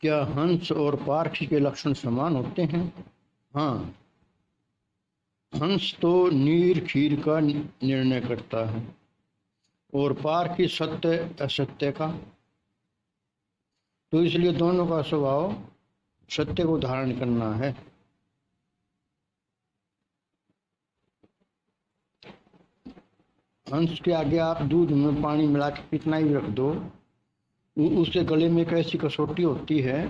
क्या हंस और पारखी के लक्षण समान होते हैं? हाँ, हंस तो नीर खीर का निर्णय करता है और पारखी सत्य असत्य का। तो इसलिए दोनों का स्वभाव सत्य को धारण करना है। हंस के आगे आप दूध में पानी मिला के कितना ही रख दो, उसके गले में एक ऐसी कसौटी होती है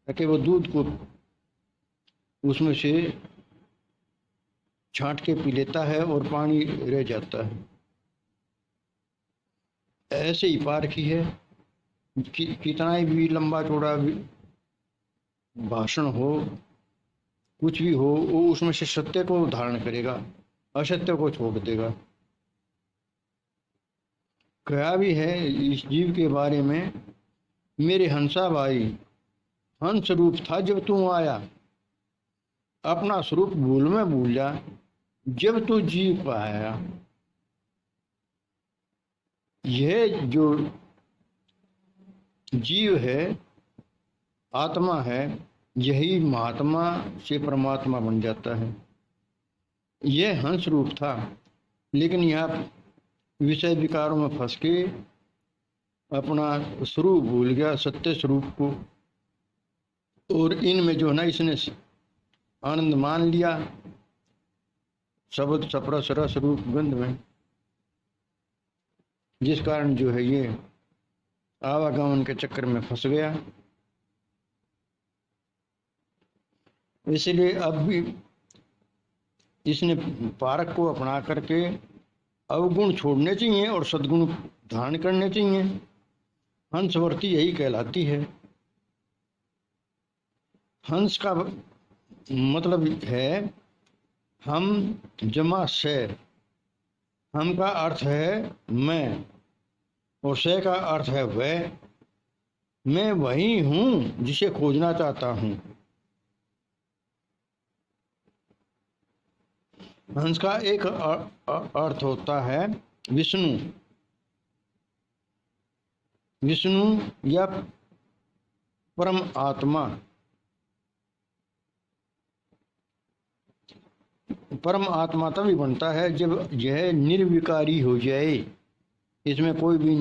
कि वो दूध को उसमें से छांट के पी लेता है और पानी रह जाता है। ऐसे ही पारखी है, कितना भी लंबा चौड़ा भाषण हो, कुछ भी हो, वो उसमें से सत्य को धारण करेगा, असत्य को छोड़ देगा। कहा भी है इस जीव के बारे में, मेरे हंसा भाई, हंस रूप था जब तू आया, अपना स्वरूप भूल में भूल जा जब तू जीव का आया। यह जो जीव है, आत्मा है, यही महात्मा से परमात्मा बन जाता है। यह हंस रूप था, लेकिन यह विषय विकारों में फंस के अपना स्वरूप भूल गया, सत्य स्वरूप को, और इनमें जो है ना, इसने आनंद मान लिया शब्द सप्रस रस रूप गंध में, जिस कारण जो है ये आवागमन के चक्कर में फंस गया। इसलिए अब भी इसने पारक को अपना करके अवगुण छोड़ने चाहिए और सद्गुण धारण करने चाहिए। हंसवर्ती यही कहलाती है। हंस का मतलब है हम जमा से, हम का अर्थ है मैं और से का अर्थ है वह। मैं वही हूं जिसे खोजना चाहता हूं। हंस का एक अर्थ होता है विष्णु, विष्णु या परम आत्मा। परम आत्मा तभी बनता है जब यह निर्विकारी हो जाए, इसमें कोई भी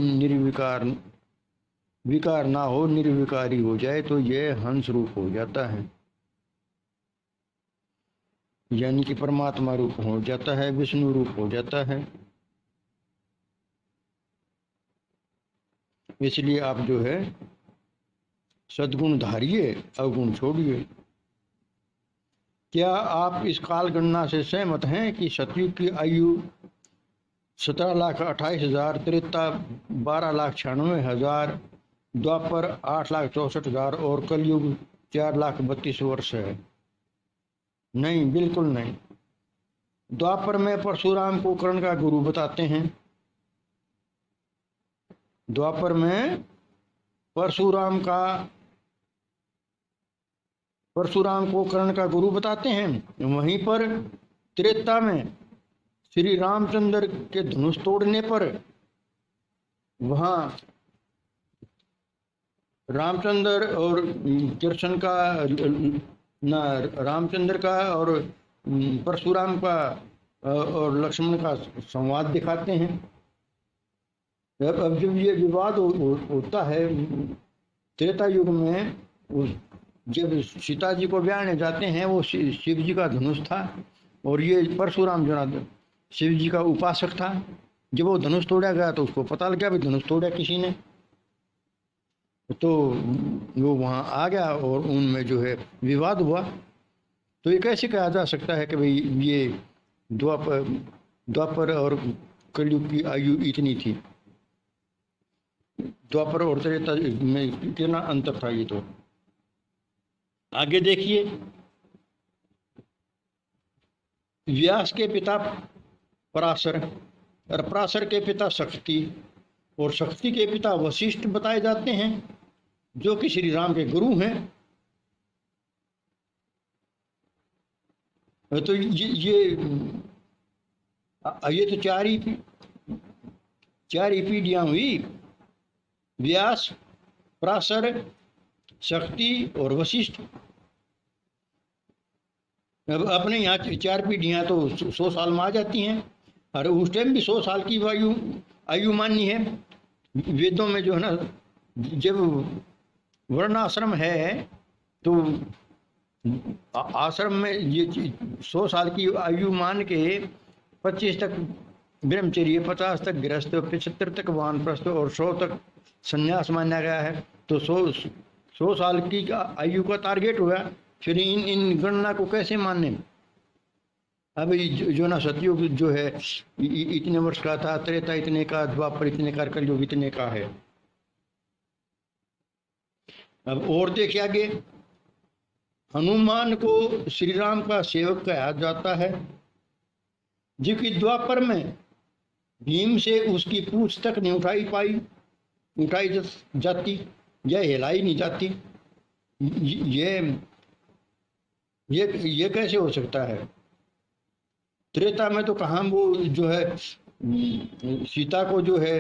विकार ना हो, निर्विकारी हो जाए तो यह हंस रूप हो जाता है, यानी कि परमात्मा रूप हो जाता है, विष्णु रूप हो जाता है। इसलिए आप जो है सद्गुण धारिए, अवगुण छोड़िए। क्या आप इस काल गणना से सहमत हैं कि सतयुग की आयु 17,28,000, त्रेता 12,96,000, द्वापर 8,64,000 और कलयुग 4,32,000 वर्ष है? नहीं, बिल्कुल नहीं। द्वापर में परशुराम को कर्ण का गुरु बताते हैं। द्वापर में परशुराम को कर्ण का गुरु बताते हैं। वहीं पर त्रेता में श्री रामचंद्र के धनुष तोड़ने पर वहां रामचंद्र और कृष्ण का ना, रामचंद्र का और परशुराम का और लक्ष्मण का संवाद दिखाते हैं। अब जब ये विवाद होता है त्रेता युग में, जब सीता जी को ब्याहने जाते हैं, वो शिव जी का धनुष था और ये परशुराम जो शिव जी का उपासक था। जब वो धनुष तोड़ा गया तो उसको पता लग गया भी धनुष तोड़ा किसी ने, तो वो वहां आ गया और उनमें जो है विवाद हुआ। तो ये कैसे कहा जा सकता है कि भाई ये द्वापर और कलयुग की आयु इतनी थी? द्वापर और त्रेता में कितना अंतर था ये। तो आगे देखिए, व्यास के पिता पराशर और पराशर के पिता शक्ति और शक्ति के पिता वशिष्ठ बताए जाते हैं, जो कि श्री राम के गुरु हैं। तो ये तो चार ही पीढ़ियां हुई। व्यास, पराशर, शक्ति और वशिष्ठ। अब अपने यहाँ 4 पीढ़ियाँ तो 100 साल में आ जाती हैं, और उस टाइम भी 100 साल की आयु माननी है। वेदों में जो है ना, जब वर्णाश्रम है तो आश्रम में ये 100 साल की आयु मान के 25 तक ब्रह्मचर्य, 50 तक गृहस्थ, 75 तक वानप्रस्थ और 100 तक संन्यास माना गया है। तो 100 साल की आयु का टारगेट हुआ। फिर इन गणना को कैसे माने? अब जो ना सतयुग जो है इतने वर्ष का था, त्रेता इतने का, द्वापर इतने का, कलयुग इतने का है। अब और देखिए आगे, हनुमान को श्री राम का सेवक कहा जाता है, जबकि द्वापर में भीम से उसकी पूछ तक नहीं उठाई जाती या हिलाई नहीं जाती। ये कैसे हो सकता है? त्रेता में तो कहाँ वो जो है सीता को जो है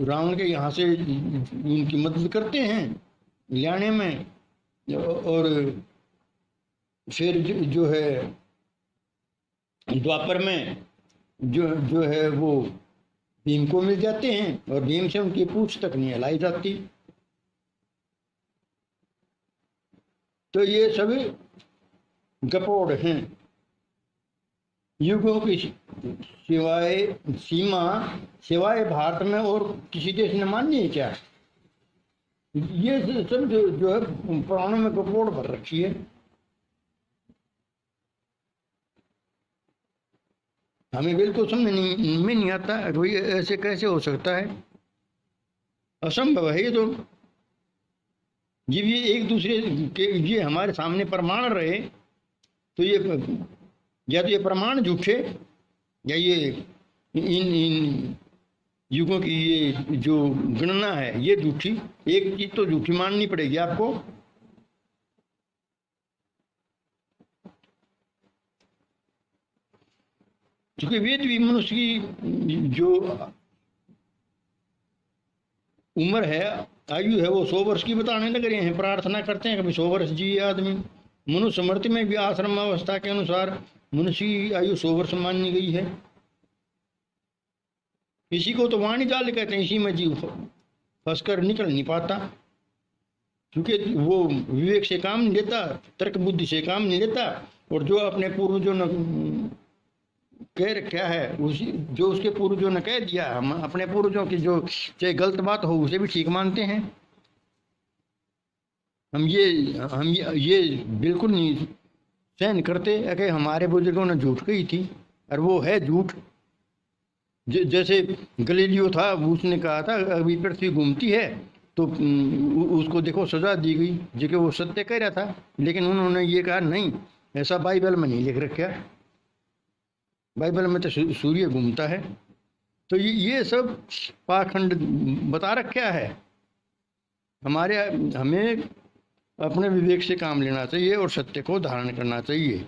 रावण के यहाँ से उनकी मदद करते हैं लाने में, और फिर जो है द्वापर में जो है वो भीम को मिल जाते हैं और भीम से उनकी पूछ तक नहीं हिलाई जाती। तो ये सभी गपोड़ हैं। युगों की सिवाय भारत में और किसी देश ने मानी है क्या? ये सब जो है पुराणों में गपोड़ भर रखी है। हमें बिल्कुल समझ में नहीं आता भाई ऐसे कैसे हो सकता है, असंभव है ये तो। जब ये एक दूसरे के ये हमारे सामने प्रमाण रहे तो ये या तो ये प्रमाण झूठे या ये इन युगों की ये जो गणना है ये झूठी। एक चीज तो झूठी माननी पड़ेगी आपको। क्योंकि वेद भी मनुष्य की जो उम्र है, आयु है, वो 100 वर्ष की बताने लग रहे हैं। प्रार्थना करते हैं कभी 100 वर्ष जिए आदमी। मनुष्य स्मृति में भी आश्रम अवस्था के अनुसार मनुष्य की आयु 100 वर्ष मानी गई है। इसी को तो वाणी जाल कहते हैं। इसी में जीव फंसकर निकल नहीं पाता, क्योंकि वो विवेक से काम नहीं लेता, तर्क बुद्धि से काम नहीं लेता, और जो अपने पूर्वजों ने कह रखा है उसी जो उसके पूर्वजों ने कह दिया, हम अपने पूर्वजों की जो चाहे गलत बात हो उसे भी ठीक मानते हैं। हम ये बिल्कुल नहीं सहन करते कि हमारे बुजुर्गों ने झूठ कही थी, और वो है झूठ। जैसे गलीलियो था, उसने कहा था अभी पृथ्वी घूमती है, तो उसको देखो सजा दी गई, जो कि वो सत्य कह रहा था। लेकिन उन्होंने ये कहा नहीं, ऐसा बाइबल में नहीं लिख रखा। बाइबल में तो सूर्य घूमता है। तो ये सब पाखंड बता रखा है। हमें अपने विवेक से काम लेना चाहिए और सत्य को धारण करना चाहिए।